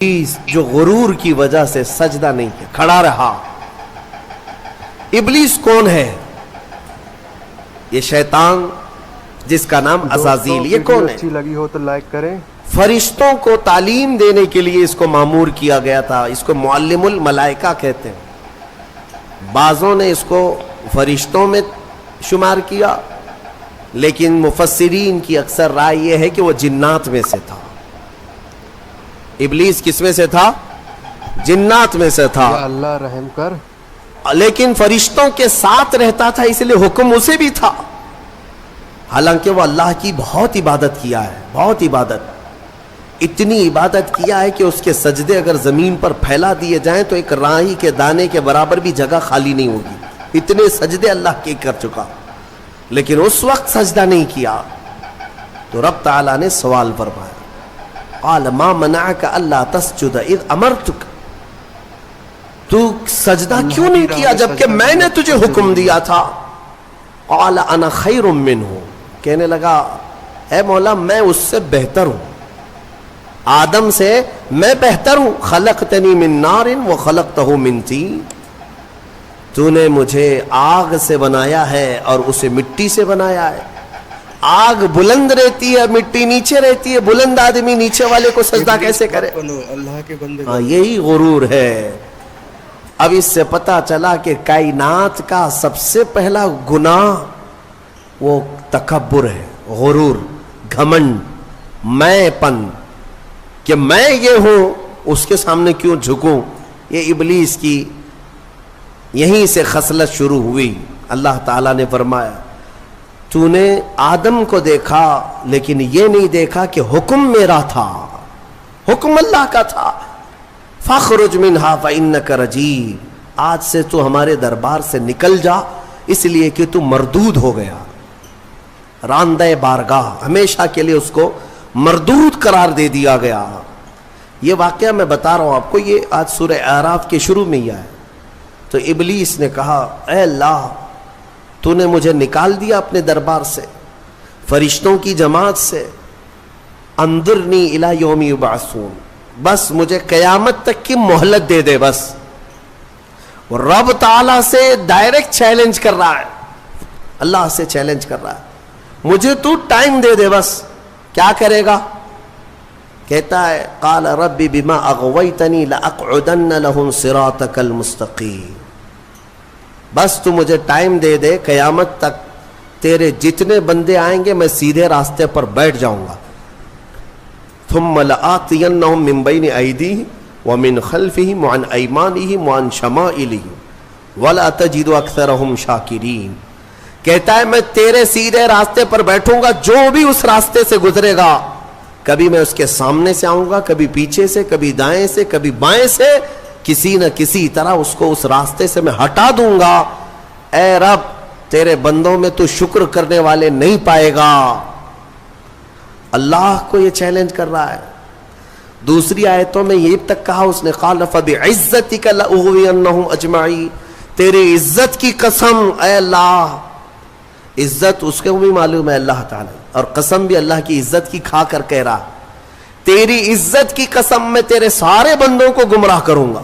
جو غرور کی وجہ سے سجدہ نہیں کیا، کھڑا رہا۔ ابلیس کون ہے؟ یہ شیطان جس کا نام عزازیل۔ یہ کون ہے؟ اچھی لگی ہو تو لائک کریں۔ فرشتوں کو تعلیم دینے کے لیے اس کو مامور کیا گیا تھا۔ اس کو معلم الملائکہ کہتے ہیں۔ بعضوں نے اس کو فرشتوں میں شمار کیا، لیکن مفسرین کی اکثر رائے یہ ہے کہ وہ جنات میں سے تھا۔ ابلیس کس میں سے تھا؟ جنات میں سے تھا، یا اللہ رحم کر۔ لیکن فرشتوں کے ساتھ رہتا تھا، اس لیے حکم اسے بھی تھا۔ حالانکہ وہ اللہ کی بہت عبادت کیا ہے، بہت عبادت، اتنی عبادت کیا ہے کہ اس کے سجدے اگر زمین پر پھیلا دیے جائیں تو ایک راہی کے دانے کے برابر بھی جگہ خالی نہیں ہوگی، اتنے سجدے اللہ کے کر چکا، لیکن اس وقت سجدہ نہیں کیا۔ تو رب تعالیٰ نے سوال فرمایا، قال ما منعك الا تسجد اذ امرتك، تو سجدہ کیوں نہیں کیا جبکہ میں نے تجھے حکم دیا تھا؟ قال انا خیر منہ، کہنے لگا اے مولا میں اس سے بہتر ہوں، آدم سے میں بہتر ہوں۔ خلقتنی من نار وخلقتہ من طین، تو نے مجھے آگ سے بنایا ہے اور اسے مٹی سے بنایا ہے۔ آگ بلند رہتی ہے، مٹی نیچے رہتی ہے، بلند آدمی نیچے والے کو سجدہ کیسے کرے؟ اللہ کے بندے۔ یہی غرور ہے۔ اب اس سے پتا چلا کہ کائنات کا سب سے پہلا گناہ وہ تکبر ہے، غرور، گھمنڈ، میں پن، کہ میں یہ ہوں اس کے سامنے کیوں جھکوں۔ یہ ابلیس کی یہیں سے خصلت شروع ہوئی۔ اللہ تعالیٰ نے فرمایا تو نے آدم کو دیکھا لیکن یہ نہیں دیکھا کہ حکم میرا تھا، حکم اللہ کا تھا۔ فاخرج منہا فإنک رجیم، آج سے تو ہمارے دربار سے نکل جا، اس لیے کہ تو مردود ہو گیا، راندہ بارگاہ، ہمیشہ کے لیے اس کو مردود قرار دے دیا گیا۔ یہ واقعہ میں بتا رہا ہوں آپ کو، یہ آج سورہ اعراف کے شروع میں ہی آیا۔ تو ابلیس نے کہا اے اللہ تو نے مجھے نکال دیا اپنے دربار سے، فرشتوں کی جماعت سے، انظرنی الی یوم یبعثون، بس مجھے قیامت تک کی مہلت دے دے بس۔ رب تعالیٰ سے ڈائریکٹ چیلنج کر رہا ہے، اللہ سے چیلنج کر رہا ہے، مجھے تو ٹائم دے دے بس۔ کیا کرے گا؟ کہتا ہے قال رب بما اغویتنی لاقعدن لهم صراطک المستقیم، بس تو مجھے ٹائم دے دے، قیامت تک تیرے جتنے بندے آئیں گے میں سیدھے راستے پر بیٹھ جاؤں گا۔ ثم لآتینہم من بین ایدیہم ومن خلفہم وعن ایمانہم وعن شمائلہم ولا تجد اکثرہم شاکرین۔ کہتا ہے میں تیرے سیدھے راستے پر بیٹھوں گا، جو بھی اس راستے سے گزرے گا، کبھی میں اس کے سامنے سے آؤں گا، کبھی پیچھے سے، کبھی دائیں سے، کبھی بائیں سے، کسی نہ کسی طرح اس کو اس راستے سے میں ہٹا دوں گا۔ اے رب تیرے بندوں میں تو شکر کرنے والے نہیں پائے گا۔ اللہ کو یہ چیلنج کر رہا ہے۔ دوسری آیتوں میں یہ تک کہا اس نے قال فبعزتک لاغوینہم اجمعین، تیری عزت کی قسم اے اللہ، عزت اس کو بھی معلوم ہے اللہ تعالی، اور قسم بھی اللہ کی عزت کی کھا کر کہہ رہا، تیری عزت کی قسم میں تیرے سارے بندوں کو گمراہ کروں گا،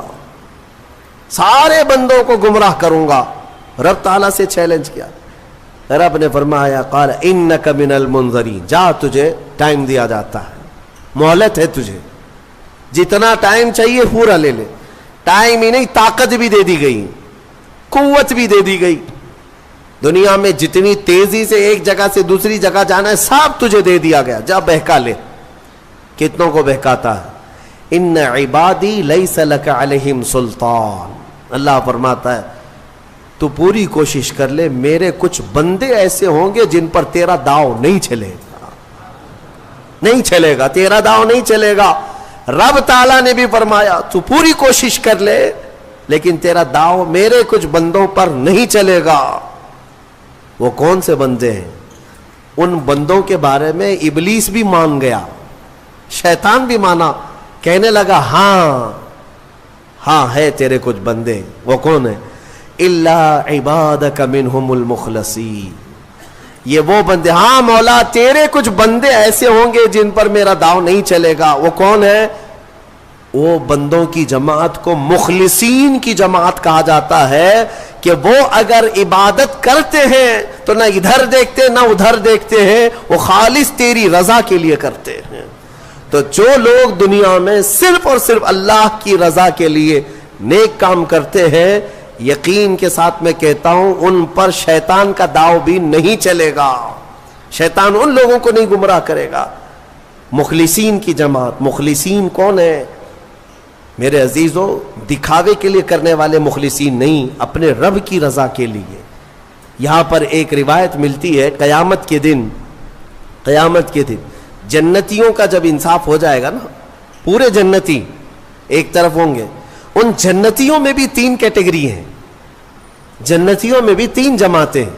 سارے بندوں کو گمراہ کروں گا۔ رب تعالیٰ سے چیلنج کیا، رب نے فرمایا قال انک من المنظرین، جا تجھے ٹائم دیا جاتا ہے، مہلت ہے تجھے، جتنا ٹائم چاہیے پورا لے لے۔ ٹائم ہی نہیں، طاقت بھی دے دی گئی، قوت بھی دے دی گئی، دنیا میں جتنی تیزی سے ایک جگہ سے دوسری جگہ جانا ہے سب تجھے دے دیا گیا، جا بہکا لے۔ کتنوں کو بہکاتا ہے؟ ان عبادی لیس لک علیہم سلطان، اللہ فرماتا ہے تو پوری کوشش کر لے، میرے کچھ بندے ایسے ہوں گے جن پر تیرا داؤ نہیں چلے گا، نہیں چلے گا، تیرا داؤ نہیں چلے گا۔ رب تعالیٰ نے بھی فرمایا تو پوری کوشش کر لے لیکن تیرا داؤ میرے کچھ بندوں پر نہیں چلے گا۔ وہ کون سے بندے ہیں؟ ان بندوں کے بارے میں ابلیس بھی مان گیا، شیطان بھی مانا، کہنے لگا ہاں ہاں ہے تیرے کچھ بندے۔ وہ کون ہیں؟ الا عبادک منہم المخلصین، یہ وہ بندے، ہاں مولا تیرے کچھ بندے ایسے ہوں گے جن پر میرا داؤ نہیں چلے گا۔ وہ کون ہے؟ وہ بندوں کی جماعت کو مخلصین کی جماعت کہا جاتا ہے کہ وہ اگر عبادت کرتے ہیں تو نہ ادھر دیکھتے نہ ادھر دیکھتے ہیں, وہ خالص تیری رضا کے لیے کرتے ہیں. تو جو لوگ دنیا میں صرف اور صرف اللہ کی رضا کے لیے نیک کام کرتے ہیں, یقین کے ساتھ میں کہتا ہوں ان پر شیطان کا داؤ بھی نہیں چلے گا. شیطان ان لوگوں کو نہیں گمراہ کرے گا. مخلصین کی جماعت. مخلصین کون ہے میرے عزیزوں؟ دکھاوے کے لیے کرنے والے مخلصین نہیں, اپنے رب کی رضا کے لیے. یہاں پر ایک روایت ملتی ہے قیامت کے دن جنتیوں کا جب انصاف ہو جائے گا نا, پورے جنتی ایک طرف ہوں گے, ان جنتیوں میں بھی 3 کیٹیگری ہیں. جنتیوں میں بھی 3 جماعتیں ہیں.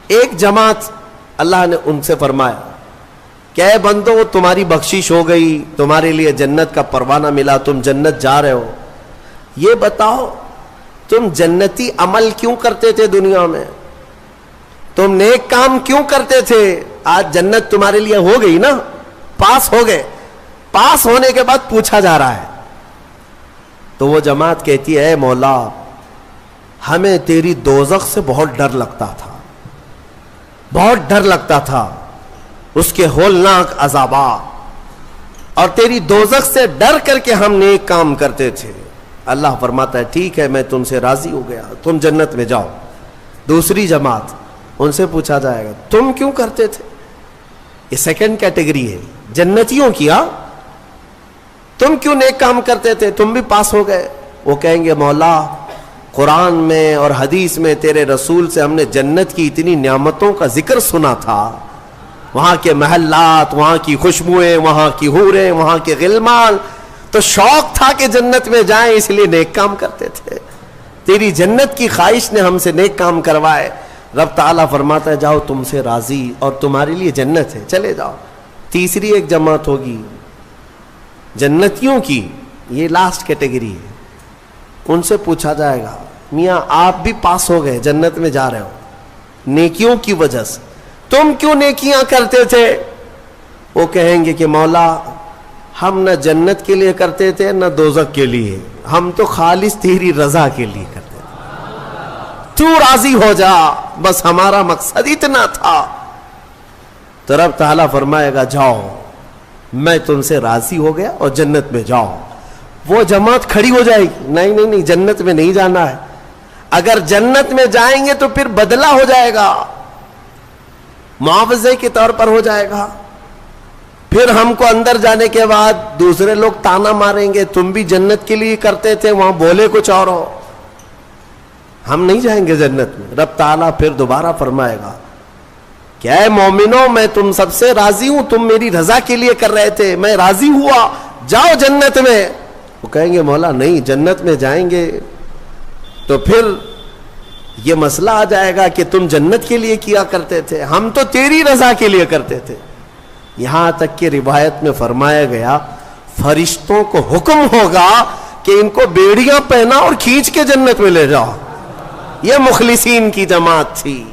ایک جماعت اللہ نے ان سے فرمایا کہ اے بندو تمہاری بخشش ہو گئی, تمہارے لیے جنت کا پروانہ ملا, تم جنت جا رہے ہو. یہ بتاؤ تم جنتی عمل کیوں کرتے تھے دنیا میں؟ تم نیک کام کیوں کرتے تھے؟ آج جنت تمہارے لیے ہو گئی نا, پاس ہو گئے. پاس ہونے کے بعد پوچھا جا رہا ہے تو وہ جماعت کہتی ہے اے مولا ہمیں تیری دوزخ سے بہت ڈر لگتا تھا, بہت ڈر لگتا تھا, اس کے ہولناک عذابات, اور تیری دوزخ سے ڈر کر کے ہم نیک کام کرتے تھے. اللہ فرماتا ہے ٹھیک ہے میں تم سے راضی ہو گیا, تم جنت میں جاؤ. دوسری جماعت, ان سے پوچھا جائے گا تم کیوں کرتے تھے؟ یہ سیکنڈ کیٹیگری ہے جنتیوں کی. تم کیوں نیک کام کرتے تھے؟ تم بھی پاس ہو گئے. وہ کہیں گے مولا قرآن میں اور حدیث میں تیرے رسول سے ہم نے جنت کی اتنی نعمتوں کا ذکر سنا تھا, وہاں کے محلات, وہاں کی خوشبوئیں, وہاں کی حوریں, وہاں کے غلمان, تو شوق تھا کہ جنت میں جائیں, اس لیے نیک کام کرتے تھے. تیری جنت کی خواہش نے ہم سے نیک کام کروائے. رب تعالیٰ فرماتا ہے جاؤ تم سے راضی اور تمہارے لیے جنت ہے, چلے جاؤ. تیسری ایک جماعت ہوگی جنتیوں کی, یہ لاسٹ کیٹیگری ہے. ان سے پوچھا جائے گا میاں آپ بھی پاس ہو گئے, جنت میں جا رہے ہو نیکیوں کی وجہ سے, تم کیوں نیکیاں کرتے تھے؟ وہ کہیں گے کہ مولا ہم نہ جنت کے لیے کرتے تھے نہ دوزخ کے لیے, ہم تو خالص تیری رضا کے لیے کرتے تھے. تو راضی ہو جا, بس ہمارا مقصد اتنا تھا. تو رب تعالیٰ فرمائے گا جاؤ میں تم سے راضی ہو گیا اور جنت میں جاؤ. وہ جماعت کھڑی ہو جائے گی, نہیں جنت میں نہیں جانا ہے. اگر جنت میں جائیں گے تو پھر بدلہ ہو جائے گا, معاوضے کے طور پر ہو جائے گا. پھر ہم کو اندر جانے کے بعد دوسرے لوگ تانا ماریں گے تم بھی جنت کے لیے کرتے تھے, وہاں بولے کچھ اور ہو, ہم نہیں جائیں گے جنت میں. رب تعالیٰ پھر دوبارہ فرمائے گا کہ اے مومنوں میں تم سب سے راضی ہوں, تم میری رضا کے لیے کر رہے تھے, میں راضی ہوا, جاؤ جنت میں. وہ کہیں گے مولا نہیں جنت میں جائیں گے تو پھر یہ مسئلہ آ جائے گا کہ تم جنت کے لیے کیا کرتے تھے, ہم تو تیری رضا کے لیے کرتے تھے. یہاں تک کہ روایت میں فرمایا گیا فرشتوں کو حکم ہوگا کہ ان کو بیڑیاں پہنا اور کھینچ کے جنت میں لے جاؤ. یہ مخلصین کی جماعت تھی.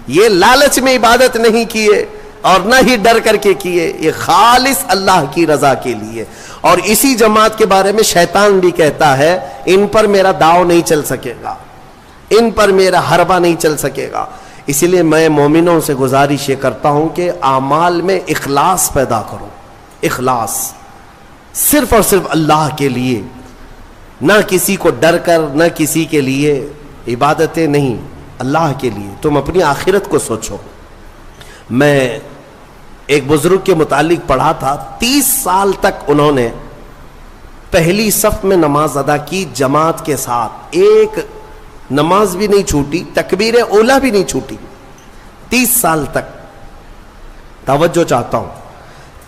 یہ لالچ میں عبادت نہیں کیے اور نہ ہی ڈر کر کے کیے, یہ خالص اللہ کی رضا کے لیے. اور اسی جماعت کے بارے میں شیطان بھی کہتا ہے ان پر میرا داؤ نہیں چل سکے گا, ان پر میرا حربہ نہیں چل سکے گا. اسی لیے میں مومنوں سے گزارش یہ کرتا ہوں کہ اعمال میں اخلاص پیدا کرو. اخلاص صرف اور صرف اللہ کے لیے, نہ کسی کو ڈر کر, نہ کسی کے لیے. عبادتیں نہیں, اللہ کے لیے. تم اپنی آخرت کو سوچو. میں ایک بزرگ کے متعلق پڑھا تھا 30 سال تک انہوں نے پہلی صف میں نماز ادا کی جماعت کے ساتھ, ایک نماز بھی نہیں چھوٹی, تکبیر اولا بھی نہیں چھوٹی. 30 سال تک, توجہ چاہتا ہوں,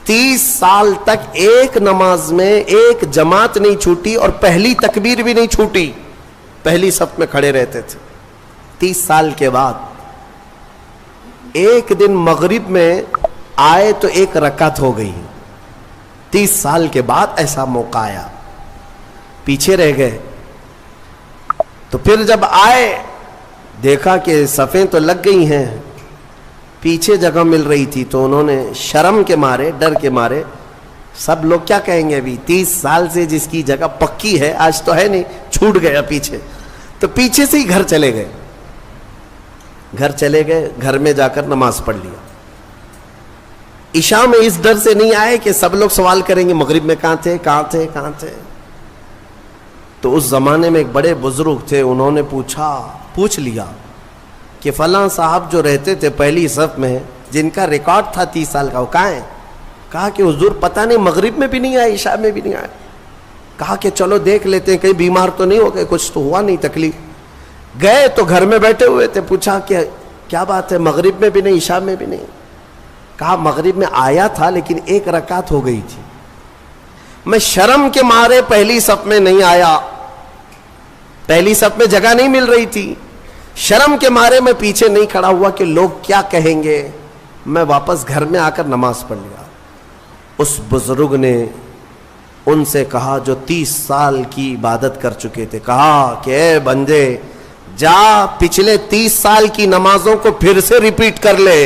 30 سال تک ایک نماز میں ایک جماعت نہیں چھوٹی اور پہلی تکبیر بھی نہیں چھوٹی, پہلی صف میں کھڑے رہتے تھے. 30 سال کے بعد ایک دن مغرب میں آئے تو ایک رکعت ہو گئی. 30 سال کے بعد ایسا موقع آیا, پیچھے رہ گئے. تو پھر جب آئے دیکھا کہ صفیں تو لگ گئی ہیں, پیچھے جگہ مل رہی تھی, تو انہوں نے شرم کے مارے, ڈر کے مارے سب لوگ کیا کہیں گے ابھی 30 سال سے جس کی جگہ پکی ہے آج تو ہے نہیں, چھوٹ گیا پیچھے, تو پیچھے سے ہی گھر چلے گئے, گھر میں جا کر نماز پڑھ لیا. عشاء میں اس ڈر سے نہیں آئے کہ سب لوگ سوال کریں گے مغرب میں کہاں تھے. تو اس زمانے میں ایک بڑے بزرگ تھے, انہوں نے پوچھ لیا کہ فلاں صاحب جو رہتے تھے پہلی صف میں, جن کا ریکارڈ تھا 30 سال کا, وہ کہاں ہیں؟ کہا کہ حضور پتہ نہیں, مغرب میں بھی نہیں آئے, عشاء میں بھی نہیں آئے. کہا کہ چلو دیکھ لیتے ہیں, کہیں بیمار تو نہیں ہو گئے, کچھ تو ہوا نہیں تکلیف. گئے تو گھر میں بیٹھے ہوئے تھے, پوچھا کہ کیا بات ہے, مغرب میں بھی نہیں, عشاء میں بھی نہیں. کہا مغرب میں آیا تھا لیکن 1 رکعت ہو گئی تھی, میں شرم کے مارے پہلی صف میں نہیں آیا, پہلی صف میں جگہ نہیں مل رہی تھی, شرم کے مارے میں پیچھے نہیں کھڑا ہوا کہ لوگ کیا کہیں گے, میں واپس گھر میں آ کر نماز پڑھ لیا. اس بزرگ نے ان سے کہا جو 30 سال کی عبادت کر چکے تھے, کہا کہ اے بندے جا پچھلے 30 سال کی نمازوں کو پھر سے ریپیٹ کر لے,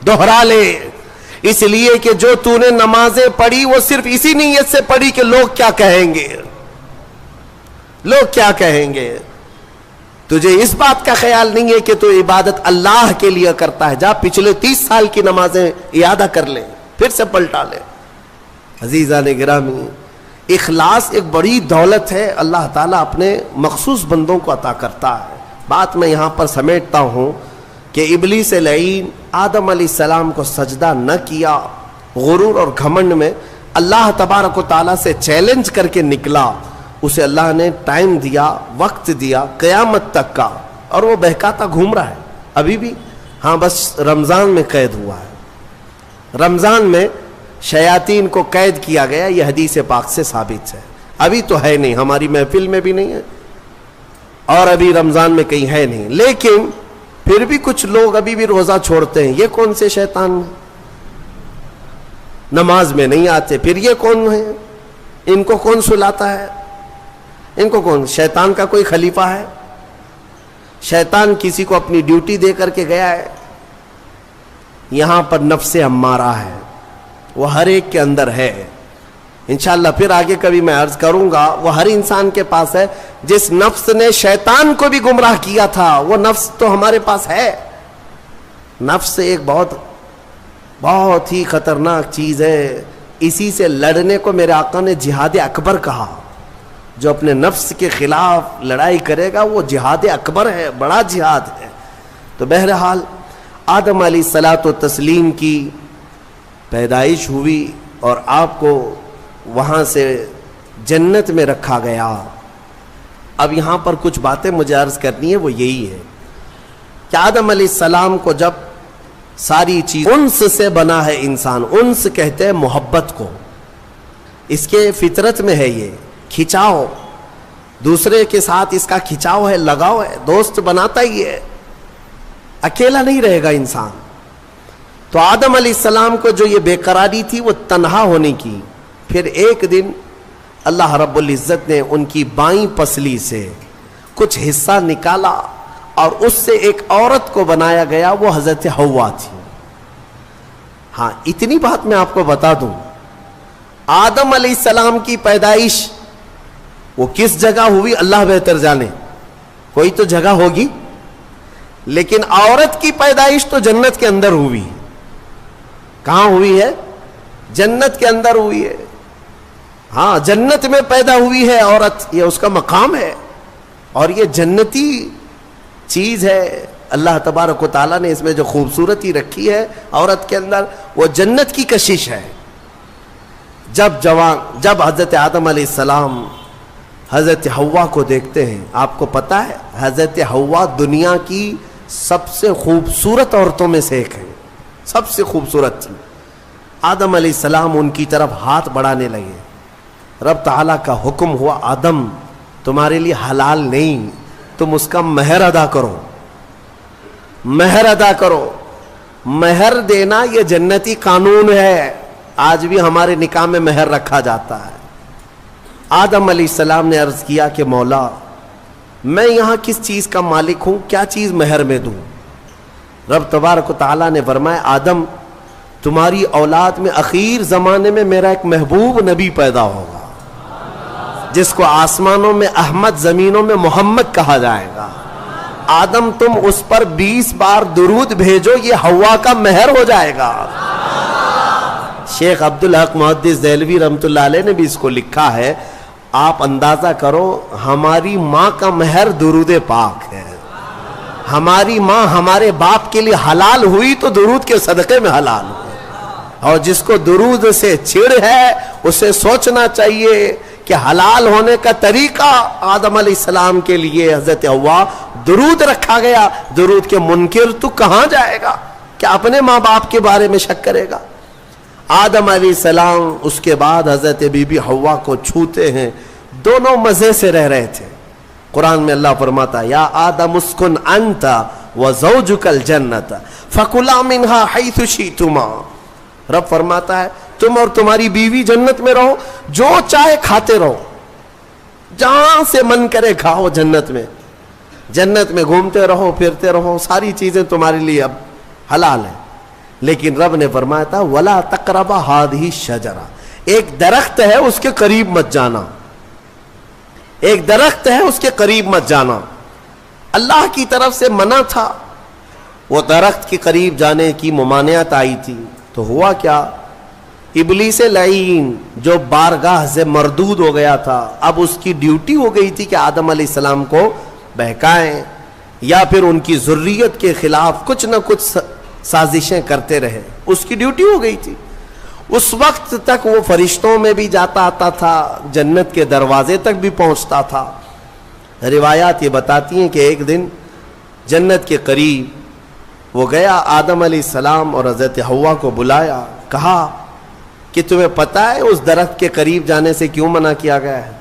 دوہرا لے, اس لیے کہ جو تو نے نمازیں پڑھی وہ صرف اسی نیت سے پڑھی کہ لوگ کیا کہیں گے, لوگ کیا کہیں گے. تجھے اس بات کا خیال نہیں ہے کہ تو عبادت اللہ کے لیے کرتا ہے, جا پچھلے 30 سال کی نمازیں اعادہ کر لے, پھر سے پلٹا لے. عزیزان گرامی, اخلاص ایک بڑی دولت ہے, اللہ تعالیٰ اپنے مخصوص بندوں کو عطا کرتا ہے. بات میں یہاں پر سمیٹتا ہوں کہ ابلیس لعین آدم علیہ السلام کو سجدہ نہ کیا, غرور اور گھمنڈ میں اللہ تبارک و تعالیٰ سے چیلنج کر کے نکلا. اسے اللہ نے ٹائم دیا, وقت دیا قیامت تک کا, اور وہ بہکاتا گھوم رہا ہے ابھی بھی. ہاں بس رمضان میں قید ہوا ہے, رمضان میں شیاطین کو قید کیا گیا, یہ حدیث پاک سے ثابت ہے. ابھی تو ہے نہیں, ہماری محفل میں بھی نہیں ہے, اور ابھی رمضان میں کہیں ہے نہیں, لیکن پھر بھی کچھ لوگ ابھی بھی روزہ چھوڑتے ہیں. یہ کون سے شیطان ہیں؟ نماز میں نہیں آتے, پھر یہ کون ہے؟ ان کو کون سلاتا ہے؟ ان کو کون؟ شیطان کا کوئی خلیفہ ہے؟ شیطان کسی کو اپنی ڈیوٹی دے کر کے گیا ہے؟ یہاں پر نفس امارہ ہے, وہ ہر ایک کے اندر ہے. انشاءاللہ پھر آگے کبھی میں عرض کروں گا, وہ ہر انسان کے پاس ہے. جس نفس نے شیطان کو بھی گمراہ کیا تھا وہ نفس تو ہمارے پاس ہے. نفس ایک بہت ہی خطرناک چیز ہے, اسی سے لڑنے کو میرے آقا نے جہاد اکبر کہا. جو اپنے نفس کے خلاف لڑائی کرے گا وہ جہاد اکبر ہے, بڑا جہاد ہے. تو بہرحال آدم علیہ الصلاۃ والتسلیم کی پیدائش ہوئی اور آپ کو وہاں سے جنت میں رکھا گیا. اب یہاں پر کچھ باتیں مجھے عرض کرنی ہے, وہ یہی ہے کہ آدم علیہ السلام کو جب ساری چیز انس سے بنا ہے انسان, انس کہتے ہیں محبت کو, اس کے فطرت میں ہے یہ کھچاؤ, دوسرے کے ساتھ اس کا کھچاؤ ہے, لگاؤ ہے, دوست بناتا ہی ہے, اکیلا نہیں رہے گا انسان. تو آدم علیہ السلام کو جو یہ بے قراری تھی وہ تنہا ہونے کی, پھر ایک دن اللہ رب العزت نے ان کی بائیں پسلی سے کچھ حصہ نکالا اور اس سے ایک عورت کو بنایا گیا, وہ حضرت حوا تھی. ہاں اتنی بات میں آپ کو بتا دوں, آدم علیہ السلام کی پیدائش وہ کس جگہ ہوئی اللہ بہتر جانے, کوئی تو جگہ ہوگی, لیکن عورت کی پیدائش تو جنت کے اندر ہوئی. کہاں ہوئی ہے؟ جنت کے اندر ہوئی ہے. ہاں جنت میں پیدا ہوئی ہے عورت, یہ اس کا مقام ہے, اور یہ جنتی چیز ہے. اللہ تبارک و تعالیٰ نے اس میں جو خوبصورتی رکھی ہے عورت کے اندر, وہ جنت کی کشش ہے. جب حضرت آدم علیہ السلام حضرت حوا کو دیکھتے ہیں, آپ کو پتہ ہے حضرت حوا دنیا کی سب سے خوبصورت عورتوں میں سے ایک ہے, سب سے خوبصورت تھی. آدم علیہ السلام ان کی طرف ہاتھ بڑھانے لگے, رب تعالیٰ کا حکم ہوا, آدم تمہارے لیے حلال نہیں, تم اس کا مہر ادا کرو, مہر ادا کرو. مہر دینا یہ جنتی قانون ہے, آج بھی ہمارے نکاح میں مہر رکھا جاتا ہے. آدم علیہ السلام نے عرض کیا کہ مولا میں یہاں کس چیز کا مالک ہوں, کیا چیز مہر میں دوں؟ رب تبارک و تعالیٰ نے فرمایا آدم تمہاری اولاد میں اخیر زمانے میں میرا ایک محبوب نبی پیدا ہوگا جس کو آسمانوں میں احمد، زمینوں میں محمد کہا جائے گا. آدم تم اس پر 20 بار درود بھیجو، یہ حوا کا مہر ہو جائے گا. شیخ عبدالحق محدث دہلوی رحمۃ اللہ علیہ نے بھی اس کو لکھا ہے. آپ اندازہ کرو، ہماری ماں کا مہر درود پاک ہے. ہماری ماں ہمارے باپ کے لیے حلال ہوئی تو درود کے صدقے میں حلال ہوئی. اور جس کو درود سے چھڑ ہے اسے سوچنا چاہیے کہ حلال ہونے کا طریقہ آدم علیہ السلام کے لیے حضرت حوا درود رکھا گیا. درود کے منکر تو کہاں جائے گا کہ اپنے ماں باپ کے بارے میں شک کرے گا. آدم علیہ السلام اس کے بعد حضرت بی بی حوا کو چھوتے ہیں. دونوں مزے سے رہ رہے تھے. قرآن میں اللہ فرماتا یا آدم اسکن انت وزوجک الجنت فکلا منہا حیث شئتما. رب فرماتا ہے تم اور تمہاری بیوی جنت میں رہو، جو چاہے کھاتے رہو، جہاں سے من کرے کھاؤ. جنت میں گھومتے رہو، پھرتے رہو، ساری چیزیں تمہارے لیے اب حلال ہیں. لیکن رب نے فرمایا تھا وَلَا تَقْرَبَ هَٰذِهِ الشَّجَرَةَ، ایک درخت ہے اس کے قریب مت جانا. ایک درخت ہے اس کے قریب مت جانا. اللہ کی طرف سے منع تھا. وہ درخت کے قریب جانے کی ممانعت آئی تھی تو ہوا کیا؟ ابلیس لعین جو بارگاہ سے مردود ہو گیا تھا، اب اس کی ڈیوٹی ہو گئی تھی کہ آدم علیہ السلام کو بہکائیں یا پھر ان کی ذریت کے خلاف کچھ نہ کچھ سازشیں کرتے رہے. اس کی ڈیوٹی ہو گئی تھی. اس وقت تک وہ فرشتوں میں بھی جاتا آتا تھا، جنت کے دروازے تک بھی پہنچتا تھا. روایات یہ بتاتی ہیں کہ ایک دن جنت کے قریب وہ گیا، آدم علیہ السلام اور حضرت حوا کو بلایا، کہا کہ تمہیں پتہ ہے اس درخت کے قریب جانے سے کیوں منع کیا گیا ہے؟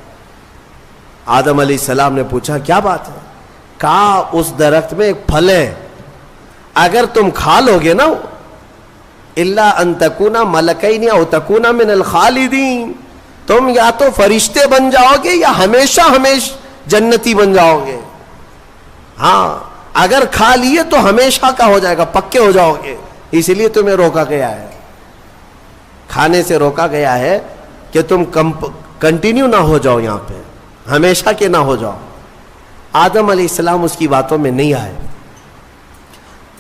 آدم علیہ السلام نے پوچھا کیا بات ہے؟ کہا اس درخت میں ایک پھل ہے، اگر تم کھا لو گے نا الا ان تکونا ملکین او تکونا من الخالدین، تم یا تو فرشتے بن جاؤ گے یا ہمیشہ جنتی بن جاؤ گے. ہاں اگر کھا لیے تو ہمیشہ کا ہو جائے گا، پکے ہو جاؤ گے. اس لیے تمہیں روکا گیا ہے، کھانے سے روکا گیا ہے کہ تم کنٹینیو نہ ہو جاؤ، یہاں پہ ہمیشہ کے نہ ہو جاؤ. آدم علیہ السلام اس کی باتوں میں نہیں آئے.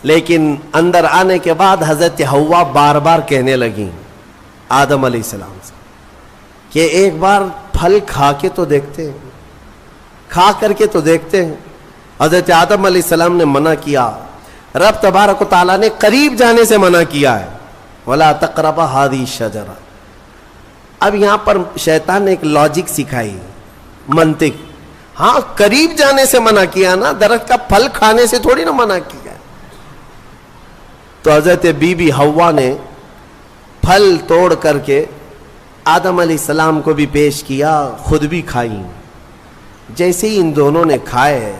لیکن اندر آنے کے بعد حضرت حوا بار بار کہنے لگیں آدم علیہ السلام سے کہ ایک بار پھل کھا کے تو دیکھتے ہیں، کھا کر کے تو دیکھتے ہیں. حضرت آدم علیہ السلام نے منع کیا. رب تبارک و تعالیٰ نے قریب جانے سے منع کیا ہے وَلَا تَقْرَبَ هَٰذِهِ الشَّجَرَةَ. اب یہاں پر شیطان نے ایک لاجک سکھائی، منطق. ہاں قریب جانے سے منع کیا نا، درخت کا پھل کھانے سے تھوڑی نہ منع کیا. تو حضرت بی بی حوا نے پھل توڑ کر کے آدم علیہ السلام کو بھی پیش کیا، خود بھی کھائیں. جیسے ہی ان دونوں نے کھائے،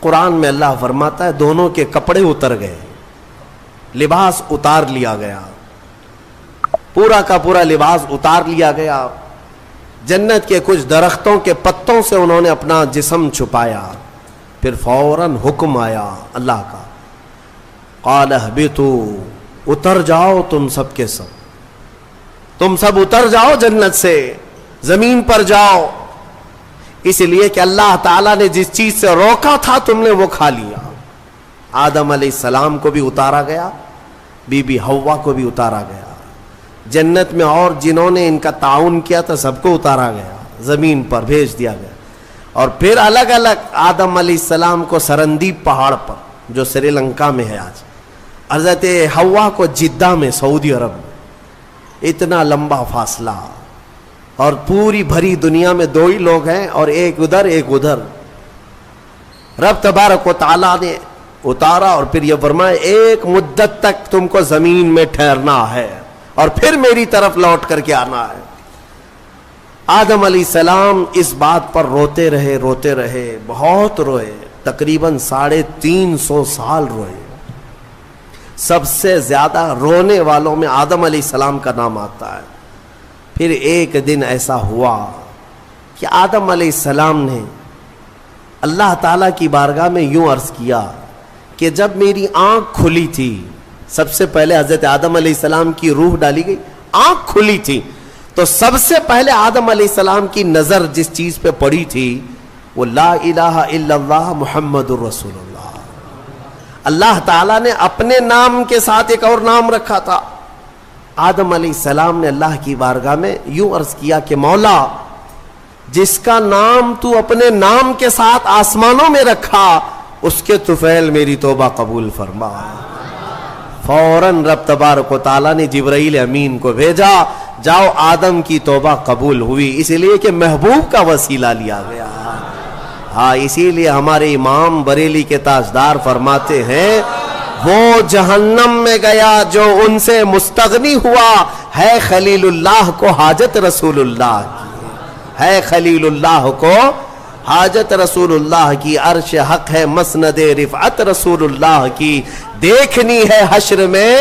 قرآن میں اللہ فرماتا ہے دونوں کے کپڑے اتر گئے، لباس اتار لیا گیا، پورا کا پورا لباس اتار لیا گیا. جنت کے کچھ درختوں کے پتوں سے انہوں نے اپنا جسم چھپایا. پھر فوراً حکم آیا اللہ کا، قال اہبطوا، اتر جاؤ تم سب کے سب، تم سب اتر جاؤ جنت سے، زمین پر جاؤ. اس لیے کہ اللہ تعالیٰ نے جس چیز سے روکا تھا تم نے وہ کھا لیا. آدم علیہ السلام کو بھی اتارا گیا، بی بی حوا کو بھی اتارا گیا. جنت میں اور جنہوں نے ان کا تعاون کیا تھا سب کو اتارا گیا، زمین پر بھیج دیا گیا. اور پھر الگ الگ آدم علیہ السلام کو سرندیپ پہاڑ پر جو سری لنکا میں ہے آج، حضرت حوا کو جدہ میں سعودی عرب میں. اتنا لمبا فاصلہ، اور پوری بھری دنیا میں دو ہی لوگ ہیں اور ایک ادھر ایک ادھر. رب تبارک و تعالیٰ نے اتارا اور پھر یہ فرمایا ایک مدت تک تم کو زمین میں ٹھہرنا ہے اور پھر میری طرف لوٹ کر کے آنا ہے. آدم علیہ السلام اس بات پر روتے رہے، بہت روئے، تقریباً 350 سال روئے. سب سے زیادہ رونے والوں میں آدم علیہ السلام کا نام آتا ہے. پھر ایک دن ایسا ہوا کہ آدم علیہ السلام نے اللہ تعالیٰ کی بارگاہ میں یوں عرض کیا کہ جب میری آنکھ کھلی تھی سب سے پہلے حضرت آدم علیہ السلام کی روح ڈالی گئی, آنکھ کھلی تھی, تو سب سے پہلے آدم علیہ السلام کی نظر جس چیز پہ پڑی تھی وہ لا الہ الا اللہ محمد الرسول اللہ. اللہ تعالیٰ نے اپنے نام کے ساتھ ایک اور نام رکھا تھا. آدم علیہ السلام نے اللہ کی بارگاہ میں یوں عرض کیا کہ مولا, جس کا نام تو اپنے نام کے ساتھ آسمانوں میں رکھا اس کے طفیل میری توبہ قبول فرما. فوراً رب تبارک و تعالیٰ نے جبرائیل امین کو بھیجا, جاؤ آدم کی توبہ قبول ہوئی, اس لیے کہ محبوب کا وسیلہ لیا گیا. ہاں, اسی لیے ہمارے امام بریلی کے تاجدار فرماتے ہیں وہ جہنم میں گیا جو ان سے مستغنی ہوا, ہے خلیل اللہ کو حاجت رسول اللہ کی, ہے خلیل اللہ کو حاجت رسول اللہ کی, عرش حق ہے مسند رفعت رسول اللہ کی, دیکھنی ہے حشر میں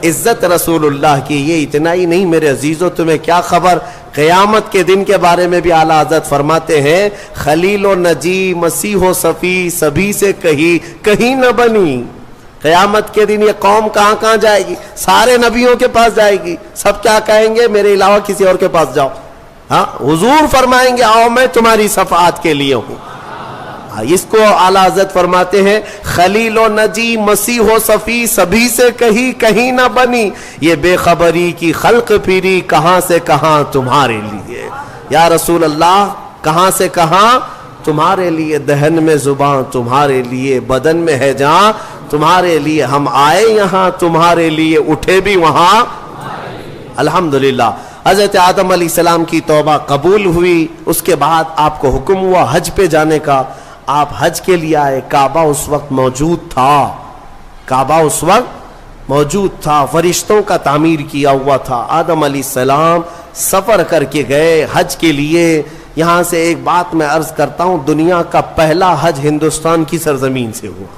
عزت رسول اللہ کی. یہ اتنا ہی نہیں میرے عزیزو, تمہیں کیا خبر, قیامت کے دن کے بارے میں بھی اعلیٰ حضرت فرماتے ہیں خلیل و نجی مسیح و صفی سبھی سے کہیں نہ بنی. قیامت کے دن یہ قوم کہاں کہاں جائے گی, سارے نبیوں کے پاس جائے گی, سب کیا کہیں گے, میرے علاوہ کسی اور کے پاس جاؤ. ہاں, حضور فرمائیں گے آؤ میں تمہاری شفاعت کے لیے ہوں. اس کو اعلیٰ حضرت فرماتے ہیں خلیل و نجی مسیح و صفی سبھی سے کہیں نہ بنی, یہ بے خبری کی خلق پھری کہاں سے کہاں تمہارے لیے. یا رسول اللہ, کہاں سے کہاں تمہارے لیے, دہن میں زباں تمہارے لیے, بدن میں ہے جہاں تمہارے لیے, ہم آئے یہاں تمہارے لیے, اٹھے بھی وہاں. الحمدللہ حضرت آدم علیہ السلام کی توبہ قبول ہوئی. اس کے بعد آپ کو حکم ہوا حج پہ جانے کا, آپ حج کے لیے آئے. کعبہ اس وقت موجود تھا, کعبہ اس وقت موجود تھا, فرشتوں کا تعمیر کیا ہوا تھا. آدم علیہ السلام سفر کر کے گئے حج کے لیے. یہاں سے ایک بات میں عرض کرتا ہوں, دنیا کا پہلا حج ہندوستان کی سرزمین سے ہوا.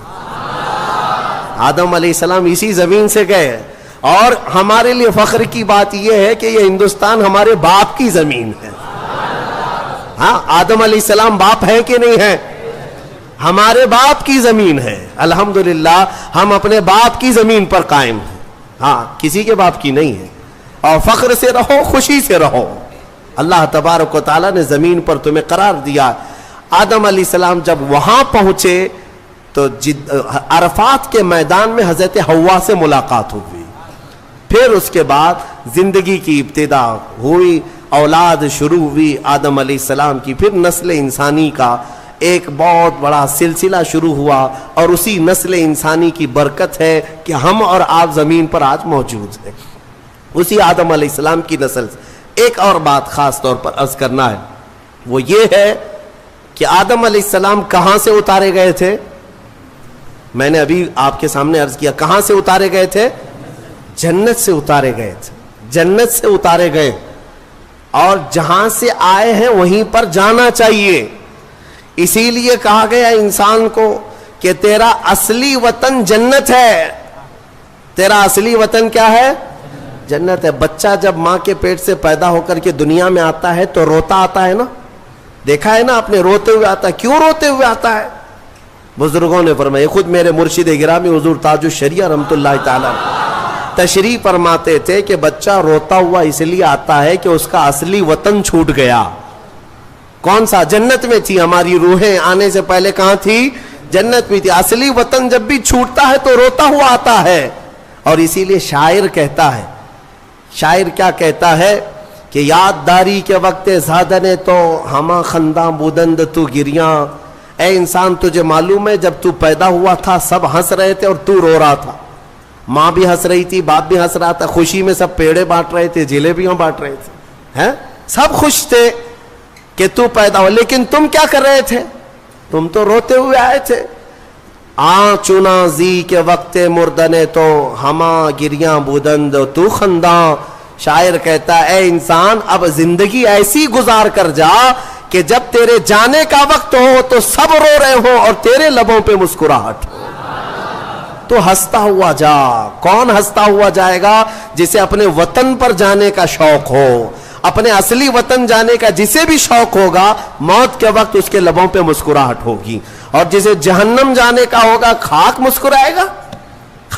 آدم علیہ السلام اسی زمین سے گئے, اور ہمارے لیے فخر کی بات یہ ہے کہ یہ ہندوستان ہمارے باپ کی زمین ہے. ہاں, آدم علیہ السلام باپ ہے کہ نہیں ہے, ہمارے باپ کی زمین ہے. الحمدللہ ہم اپنے باپ کی زمین پر قائم ہیں, ہاں کسی کے باپ کی نہیں ہے. اور فخر سے رہو, خوشی سے رہو, اللہ تبارک و تعالیٰ نے زمین پر تمہیں قرار دیا. آدم علیہ السلام جب وہاں پہنچے تو عرفات کے میدان میں حضرت حوا سے ملاقات ہوئی. پھر اس کے بعد زندگی کی ابتدا ہوئی, اولاد شروع ہوئی آدم علیہ السلام کی. پھر نسل انسانی کا ایک بہت بڑا سلسلہ شروع ہوا, اور اسی نسل انسانی کی برکت ہے کہ ہم اور آپ زمین پر آج موجود ہیں, اسی آدم علیہ السلام کی نسل سے. ایک اور بات خاص طور پر عرض کرنا ہے, وہ یہ ہے کہ آدم علیہ السلام کہاں سے اتارے گئے تھے. میں نے ابھی آپ کے سامنے عرض کیا, کہاں سے اتارے گئے تھے, جنت سے اتارے گئے تھے, جنت سے اتارے گئے, اور جہاں سے آئے ہیں وہیں پر جانا چاہیے. اسی لیے کہا گیا انسان کو کہ تیرا اصلی وطن جنت ہے. تیرا اصلی وطن کیا ہے, جنت ہے. بچہ جب ماں کے پیٹ سے پیدا ہو کر کے دنیا میں آتا ہے تو روتا آتا ہے نا, دیکھا ہے نا آپ نے, روتے ہوئے آتا ہے. کیوں روتے ہوئے آتا ہے؟ بزرگوں نے فرمایا, خود میرے مرشد گرامی حضور تاج الشریعہ رحمت اللہ تعالی تشریح فرماتے تھے کہ بچہ روتا ہوا اس لیے آتا ہے کہ اس کا اصلی وطن چھوٹ گیا. کون سا؟ جنت میں تھی. ہماری روحیں آنے سے پہلے کہاں تھی؟ جنت میں تھی. اصلی وطن جب بھی چھوٹتا ہے تو روتا ہوا آتا ہے. اور اسی لیے شاعر کہتا ہے, شاعر کیا کہتا ہے کہ یاد داری کے وقت زادنے تو ہما خنداں بودند تو گریاں. اے انسان تجھے معلوم ہے جب تو پیدا ہوا تھا سب ہنس رہے تھے اور تو رو رہا تھا. ماں بھی ہنس رہی تھی, باپ بھی ہنس رہا تھا, خوشی میں سب پیڑے بانٹ رہے تھے, جلیبیاں بانٹ رہے تھے, ہیں سب خوش تھے کہ تو پیدا ہو. لیکن تم کیا کر رہے تھے؟ تم تو روتے ہوئے آئے تھے. چنا زی کے وقت مردنے تو ہما گریاں بودند تو خنداں. شاعر کہتا ہے اے انسان اب زندگی ایسی گزار کر جا کہ جب تیرے جانے کا وقت ہو تو سب رو رہے ہو اور تیرے لبوں پہ مسکراہٹ ہو. تو ہنستا ہوا جا. کون ہنستا ہوا جائے گا؟ جسے اپنے وطن پر جانے کا شوق ہو, اپنے اصلی وطن جانے کا جسے بھی شوق ہوگا, موت کے وقت اس کے لبوں پہ مسکراہٹ ہوگی. اور جسے جہنم جانے کا ہوگا, خاک مسکرائے گا,